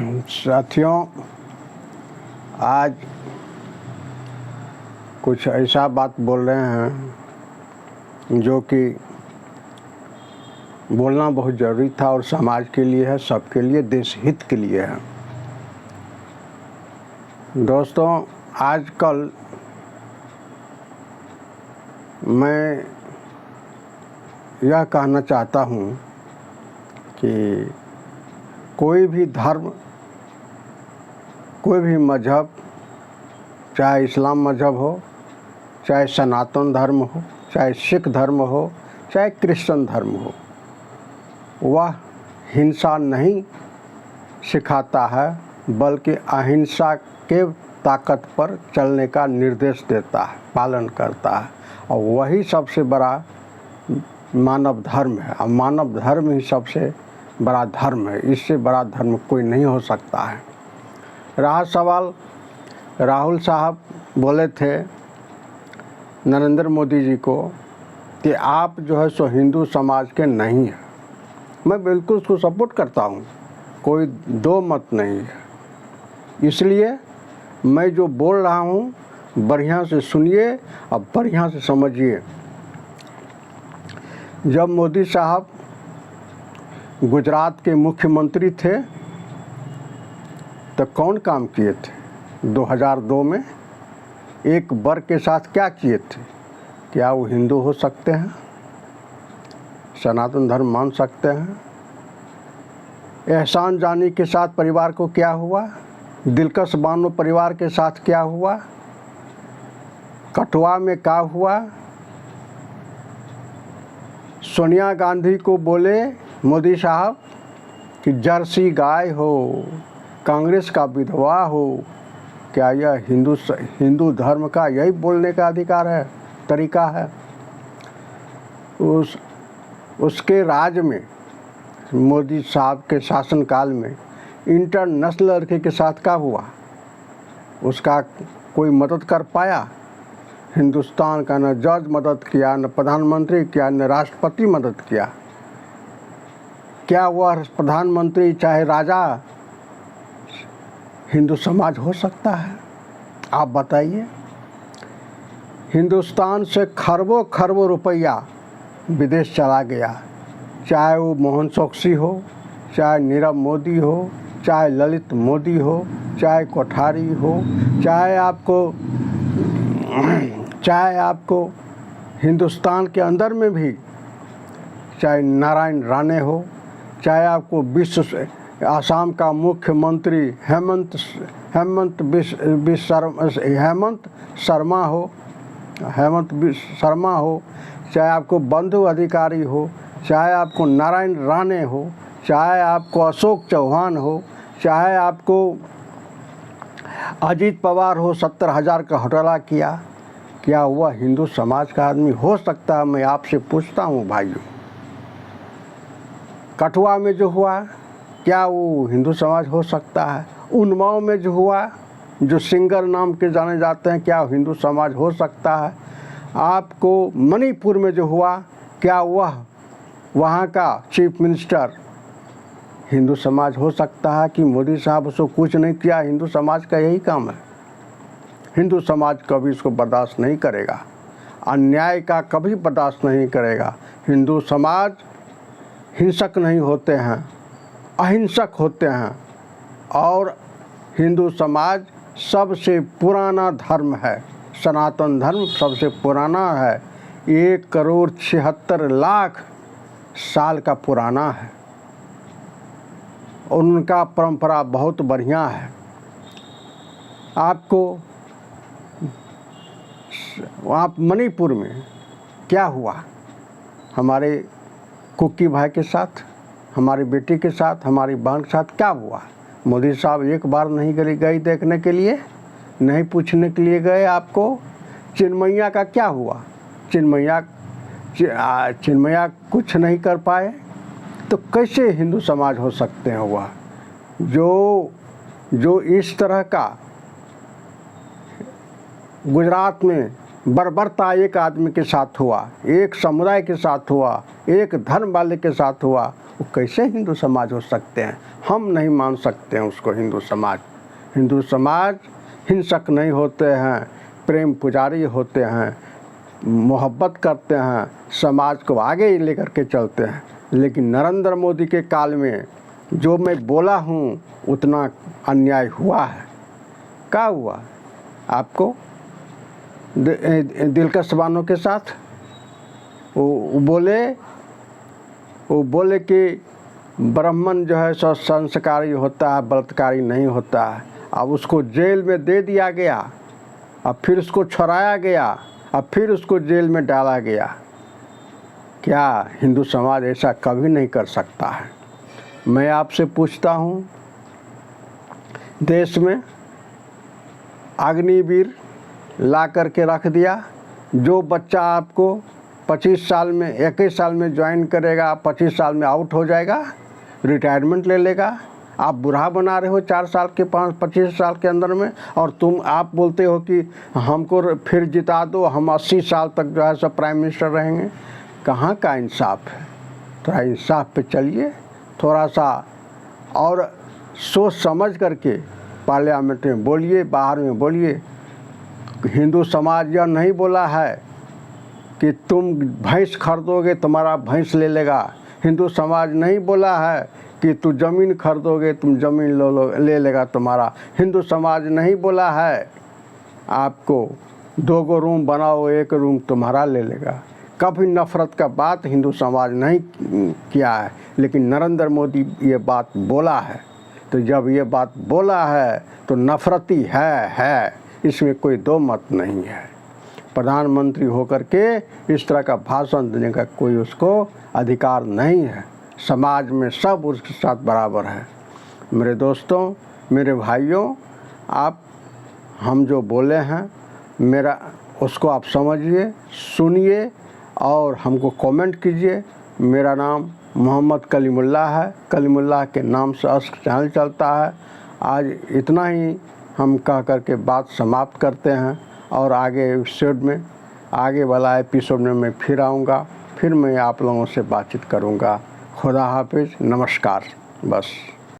साथियों, आज कुछ ऐसा बात बोल रहे हैं जो कि बोलना बहुत ज़रूरी था और समाज के लिए है, सबके लिए, देश हित के लिए है। दोस्तों, आजकल मैं यह कहना चाहता हूँ कि कोई भी धर्म, कोई भी मज़हब, चाहे इस्लाम मज़हब हो, चाहे सनातन धर्म हो, चाहे सिख धर्म हो, चाहे क्रिश्चियन धर्म हो, वह हिंसा नहीं सिखाता है बल्कि अहिंसा के ताकत पर चलने का निर्देश देता है, पालन करता है। और वही सबसे बड़ा मानव धर्म है। और मानव धर्म ही सबसे बड़ा धर्म है। इससे बड़ा धर्म कोई नहीं हो सकता है। रहा सवाल, राहुल साहब बोले थे नरेंद्र मोदी जी को कि आप जो है सो हिंदू समाज के नहीं हैं। मैं बिल्कुल उसको सपोर्ट करता हूँ, कोई दो मत नहीं है। इसलिए मैं जो बोल रहा हूँ बढ़िया से सुनिए और बढ़िया से समझिए। जब मोदी साहब गुजरात के मुख्यमंत्री थे तो कौन काम किए थे? 2002 में एक वर्ग के साथ क्या किए थे? क्या वो हिंदू हो सकते हैं? सनातन धर्म मान सकते हैं? एहसान जानी के साथ परिवार को क्या हुआ? दिलकश बानो परिवार के साथ क्या हुआ? कठुआ में क्या हुआ? सोनिया गांधी को बोले मोदी साहब कि जर्सी गाय हो, कांग्रेस का विधवा हो। क्या यह हिंदू धर्म का यही बोलने का अधिकार है, तरीका है? उसके राज में, मोदी साहब के शासनकाल में इंटरनेशनल लड़के के साथ क्या हुआ? उसका कोई मदद कर पाया? हिंदुस्तान का न जज मदद किया, न प्रधानमंत्री किया, न राष्ट्रपति मदद किया। क्या वह प्रधानमंत्री चाहे राजा हिंदू समाज हो सकता है? आप बताइए। हिंदुस्तान से खरबों खरबों रुपया विदेश चला गया, चाहे वो मोहन चौकसी हो, चाहे नीरव मोदी हो, चाहे ललित मोदी हो, चाहे कोठारी हो, चाहे आपको हिंदुस्तान के अंदर में भी चाहे नारायण राणे हो, चाहे आपको आसाम का मुख्यमंत्री हेमंत शर्मा हो, चाहे आपको बंधु अधिकारी हो, चाहे आपको नारायण राणे हो, चाहे आपको अशोक चौहान हो, चाहे आपको अजीत पवार हो, 70,000 का घोटाला किया। क्या वह हिंदू समाज का आदमी हो सकता है? मैं आपसे पूछता हूँ भाइयों। कठुआ में जो हुआ, क्या वो हिंदू समाज हो सकता है? उन्नाव में जो हुआ, जो सिंगर नाम के जाने जाते हैं, क्या हिंदू समाज हो सकता है? आपको मणिपुर में जो हुआ, क्या वह वहाँ का चीफ मिनिस्टर हिंदू समाज हो सकता है? कि मोदी साहब उसको कुछ नहीं किया? हिंदू समाज का यही काम है। हिंदू समाज कभी इसको बर्दाश्त नहीं करेगा, अन्याय का कभी बर्दाश्त नहीं करेगा। हिंदू समाज हिंसक नहीं होते हैं, अहिंसक होते हैं। और हिंदू समाज सबसे पुराना धर्म है, सनातन धर्म सबसे पुराना है। 1,76,00,000 साल का पुराना है। उनका परंपरा बहुत बढ़िया है। आप मणिपुर में क्या हुआ? हमारे कुकी भाई के साथ, हमारी बेटी के साथ, हमारी बहन के साथ क्या हुआ? मोदी साहब एक बार नहीं गए देखने के लिए, नहीं पूछने के लिए गए आपको? चिन्मैया का क्या हुआ? चिन्मैया कुछ नहीं कर पाए, तो कैसे हिंदू समाज हो सकते हैं? वह जो इस तरह का गुजरात में बर्बरता एक आदमी के साथ हुआ, एक समुदाय के साथ हुआ, एक धर्म वाले के साथ हुआ, वो कैसे हिंदू समाज हो सकते हैं? हम नहीं मान सकते हैं उसको हिंदू समाज। हिंदू समाज हिंसक नहीं होते हैं, प्रेम पुजारी होते हैं, मोहब्बत करते हैं, समाज को आगे लेकर के चलते हैं। लेकिन नरेंद्र मोदी के काल में जो मैं बोला हूँ उतना अन्याय हुआ है। क्या हुआ आपको दिलकश बानों के साथ? वो बोले कि ब्राह्मण जो है सो संस्कारी होता है, बलात्कारी नहीं होता है। अब उसको जेल में दे दिया गया, अब फिर उसको छुड़ाया गया, अब फिर उसको जेल में डाला गया। क्या हिंदू समाज ऐसा कभी नहीं कर सकता है? मैं आपसे पूछता हूँ, देश में अग्निवीर ला करके रख दिया। जो बच्चा आपको 25 साल में 21 साल में ज्वाइन करेगा, 25 साल में आउट हो जाएगा, रिटायरमेंट ले लेगा। आप बुढ़ा बना रहे हो 4 साल के 25 साल के अंदर में, और आप बोलते हो कि हमको फिर जिता दो, हम 80 साल तक जो है सब प्राइम मिनिस्टर रहेंगे। कहाँ का इंसाफ है? थोड़ा इंसाफ पे चलिए, थोड़ा सा और सोच समझ करके पार्लियामेंट में बोलिए, बाहर में बोलिए। हिंदू समाज यह नहीं बोला है कि तुम भैंस खरीदोगे तुम्हारा भैंस ले लेगा। हिंदू समाज नहीं बोला है कि तू ज़मीन खरीदोगे तुम ज़मीन ले लेगा तुम्हारा। हिंदू समाज नहीं बोला है आपको 2 रूम बनाओ 1 रूम तुम्हारा ले लेगा। कभी नफ़रत का बात हिंदू समाज नहीं किया है, लेकिन नरेंद्र मोदी ये बात बोला है। तो जब ये बात बोला है तो नफ़रती है, इसमें कोई दो मत नहीं है। प्रधानमंत्री होकर के इस तरह का भाषण देने का कोई उसको अधिकार नहीं है। समाज में सब उसके साथ बराबर है। मेरे दोस्तों, मेरे भाइयों, आप हम जो बोले हैं मेरा उसको आप समझिए, सुनिए और हमको कमेंट कीजिए। मेरा नाम मोहम्मद कलीमुल्लाह है। कलीमुल्लाह के नाम से अश्क चैनल चलता है। आज इतना ही हम कह करके बात समाप्त करते हैं, और आगे वाला एपिसोड में मैं फिर आऊँगा, फिर मैं आप लोगों से बातचीत करूँगा। खुदा हाफिज़, नमस्कार। बस।